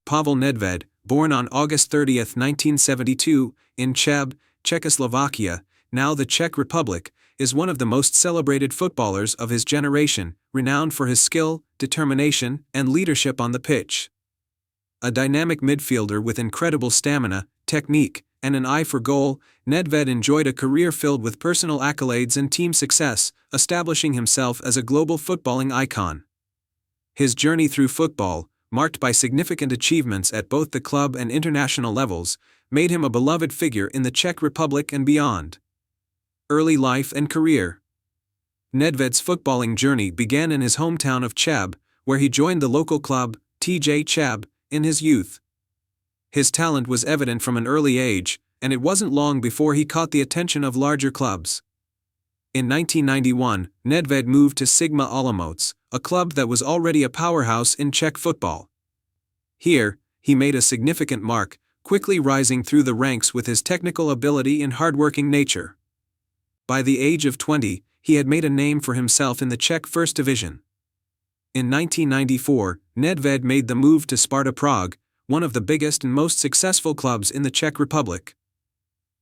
Pavel Nedvěd, born on August 30, 1972, in Cheb, Czechoslovakia, now the Czech Republic, is one of the most celebrated footballers of his generation, renowned for his skill, determination, and leadership on the pitch. A dynamic midfielder with incredible stamina, technique, and an eye for goal, Nedvěd enjoyed a career filled with personal accolades and team success, establishing himself as a global footballing icon. His journey through football, marked by significant achievements at both the club and international levels, made him a beloved figure in the Czech Republic and beyond. Early life and career. Nedvěd's footballing journey began in his hometown of Cheb, where he joined the local club, TJ Cheb, in his youth. His talent was evident from an early age, and it wasn't long before he caught the attention of larger clubs. In 1991, Nedvěd moved to Sigma Olomouc, a club that was already a powerhouse in Czech football. Here, he made a significant mark, quickly rising through the ranks with his technical ability and hardworking nature. By the age of 20, he had made a name for himself in the Czech First Division. In 1994, Nedvěd made the move to Sparta Prague, one of the biggest and most successful clubs in the Czech Republic.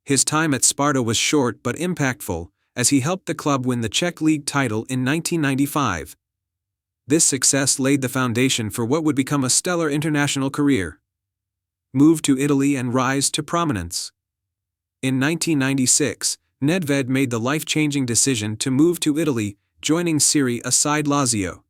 His time at Sparta was short but impactful, as he helped the club win the Czech League title in 1995. This success laid the foundation for what would become a stellar international career. Move to Italy and rise to prominence. In 1996, Nedvěd made the life-changing decision to move to Italy, joining Serie A side Lazio.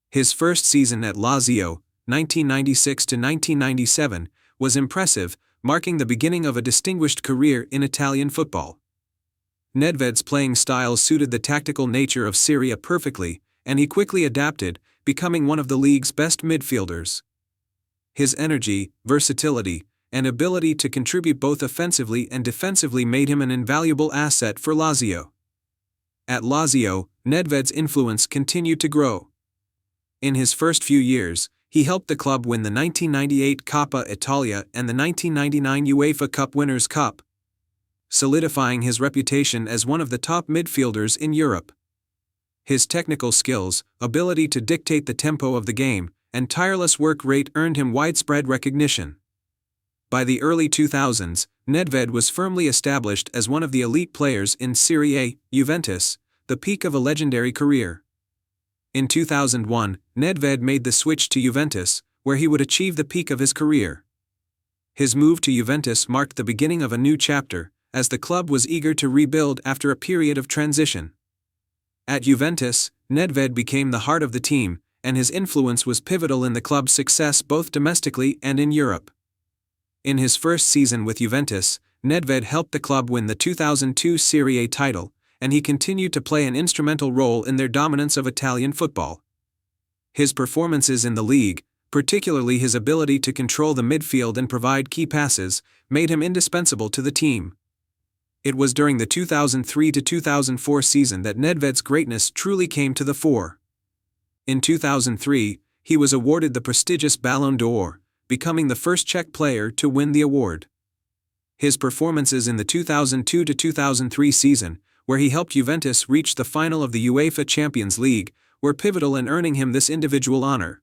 His first season at Lazio, 1996 to 1997, was impressive, marking the beginning of a distinguished career in Italian football. Nedvěd's playing style suited the tactical nature of Serie A perfectly, and he quickly adapted, becoming one of the league's best midfielders. His energy, versatility, and ability to contribute both offensively and defensively made him an invaluable asset for Lazio. At Lazio, Nedvěd's influence continued to grow. In his first few years, he helped the club win the 1998 Coppa Italia and the 1999 UEFA Cup Winners' Cup, solidifying his reputation as one of the top midfielders in Europe. His technical skills, ability to dictate the tempo of the game, and tireless work rate earned him widespread recognition. By the early 2000s, Nedvěd was firmly established as one of the elite players in Serie A, Juventus, the peak of a legendary career. In 2001, Nedvěd made the switch to Juventus, where he would achieve the peak of his career. His move to Juventus marked the beginning of a new chapter, as the club was eager to rebuild after a period of transition. At Juventus, Nedvěd became the heart of the team, and his influence was pivotal in the club's success both domestically and in Europe. In his first season with Juventus, Nedvěd helped the club win the 2002 Serie A title, and he continued to play an instrumental role in their dominance of Italian football. His performances in the league, particularly his ability to control the midfield and provide key passes, made him indispensable to the team. It was during the 2003-2004 season that Nedvěd's greatness truly came to the fore. In 2003, he was awarded the prestigious Ballon d'Or, becoming the first Czech player to win the award. His performances in the 2002-2003 season, where he helped Juventus reach the final of the UEFA Champions League, were pivotal in earning him this individual honor.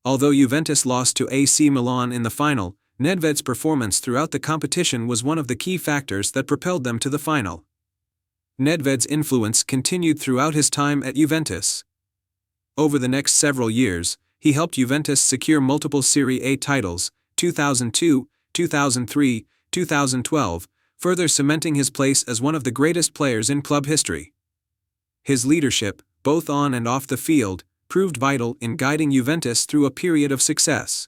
Although Juventus lost to AC Milan in the final, Nedvěd's performance throughout the competition was one of the key factors that propelled them to the final. Nedvěd's influence continued throughout his time at Juventus. Over the next several years, he helped Juventus secure multiple Serie A titles, 2002, 2003, 2012, further cementing his place as one of the greatest players in club history. His leadership, both on and off the field, proved vital in guiding Juventus through a period of success.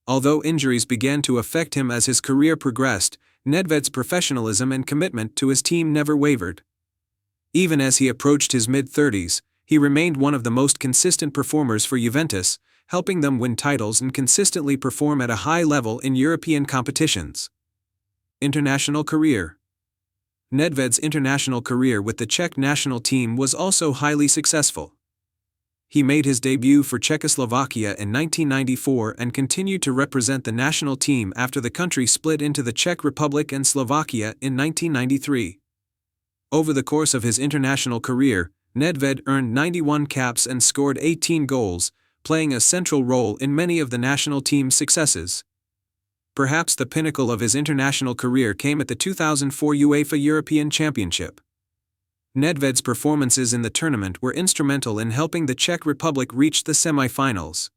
Although injuries began to affect him as his career progressed, Nedvěd's professionalism and commitment to his team never wavered. Even as he approached his mid-30s, he remained one of the most consistent performers for Juventus, helping them win titles and consistently perform at a high level in European competitions. International career. Nedvěd's international career with the Czech national team was also highly successful. He made his debut for Czechoslovakia in 1994 and continued to represent the national team after the country split into the Czech Republic and Slovakia in 1993. Over the course of his international career, Nedvěd earned 91 caps and scored 18 goals, playing a central role in many of the national team's successes. Perhaps the pinnacle of his international career came at the 2004 UEFA European Championship. Nedvěd's performances in the tournament were instrumental in helping the Czech Republic reach the semi-finals.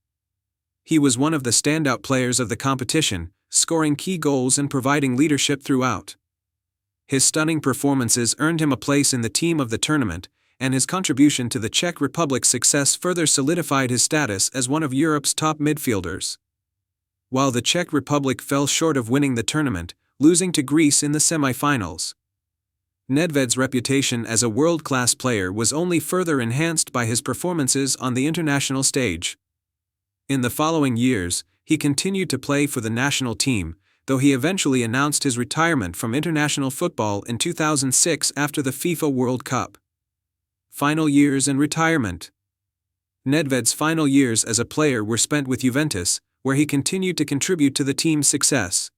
He was one of the standout players of the competition, scoring key goals and providing leadership throughout. His stunning performances earned him a place in the team of the tournament, and his contribution to the Czech Republic's success further solidified his status as one of Europe's top midfielders. While the Czech Republic fell short of winning the tournament, losing to Greece in the semi-finals, Nedvěd's reputation as a world-class player was only further enhanced by his performances on the international stage. In the following years, he continued to play for the national team, though he eventually announced his retirement from international football in 2006 after the FIFA World Cup. Final years and retirement. Nedvěd's final years as a player were spent with Juventus, where he continued to contribute to the team's success.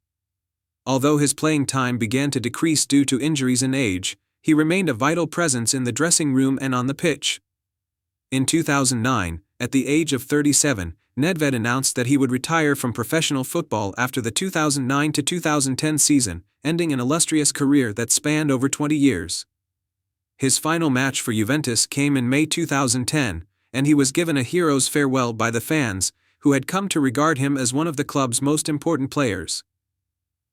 Although his playing time began to decrease due to injuries and age, he remained a vital presence in the dressing room and on the pitch. In 2009, at the age of 37, Nedvěd announced that he would retire from professional football after the 2009-2010 season, ending an illustrious career that spanned over 20 years. His final match for Juventus came in May 2010, and he was given a hero's farewell by the fans, who had come to regard him as one of the club's most important players.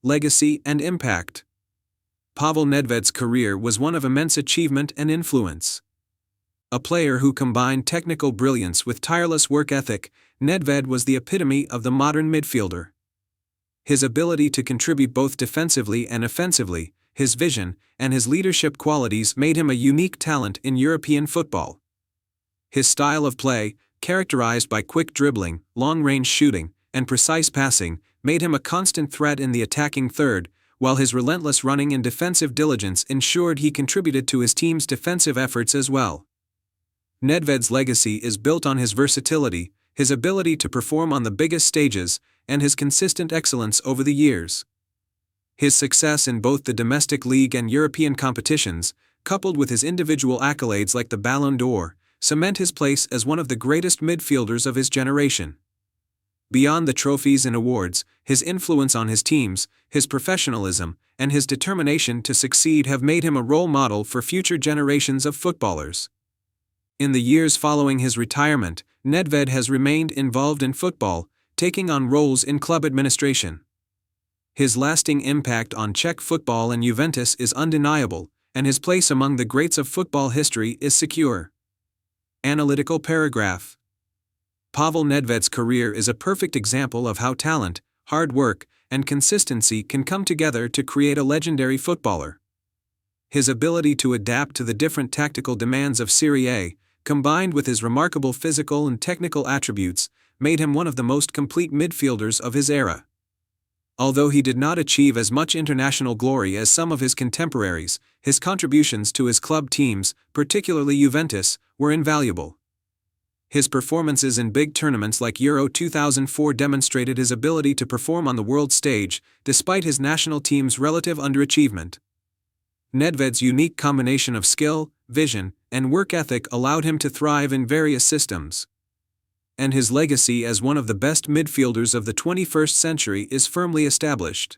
Legacy and impact. Pavel Nedvěd's career was one of immense achievement and influence. A player who combined technical brilliance with tireless work ethic, Nedvěd was the epitome of the modern midfielder. His ability to contribute both defensively and offensively, his vision, and his leadership qualities made him a unique talent in European football. His style of play, characterized by quick dribbling, long-range shooting, and precise passing, made him a constant threat in the attacking third, while his relentless running and defensive diligence ensured he contributed to his team's defensive efforts as well. Nedvěd's legacy is built on his versatility, his ability to perform on the biggest stages, and his consistent excellence over the years. His success in both the domestic league and European competitions, coupled with his individual accolades like the Ballon d'Or, cement his place as one of the greatest midfielders of his generation. Beyond the trophies and awards, his influence on his teams, his professionalism, and his determination to succeed have made him a role model for future generations of footballers. In the years following his retirement, Nedvěd has remained involved in football, taking on roles in club administration. His lasting impact on Czech football and Juventus is undeniable, and his place among the greats of football history is secure. Analytical paragraph. Pavel Nedvěd's career is a perfect example of how talent, hard work, and consistency can come together to create a legendary footballer. His ability to adapt to the different tactical demands of Serie A, combined with his remarkable physical and technical attributes, made him one of the most complete midfielders of his era. Although he did not achieve as much international glory as some of his contemporaries, his contributions to his club teams, particularly Juventus, were invaluable. His performances in big tournaments like Euro 2004 demonstrated his ability to perform on the world stage, despite his national team's relative underachievement. Nedvěd's unique combination of skill, vision, and work ethic allowed him to thrive in various systems. And his legacy as one of the best midfielders of the 21st century is firmly established.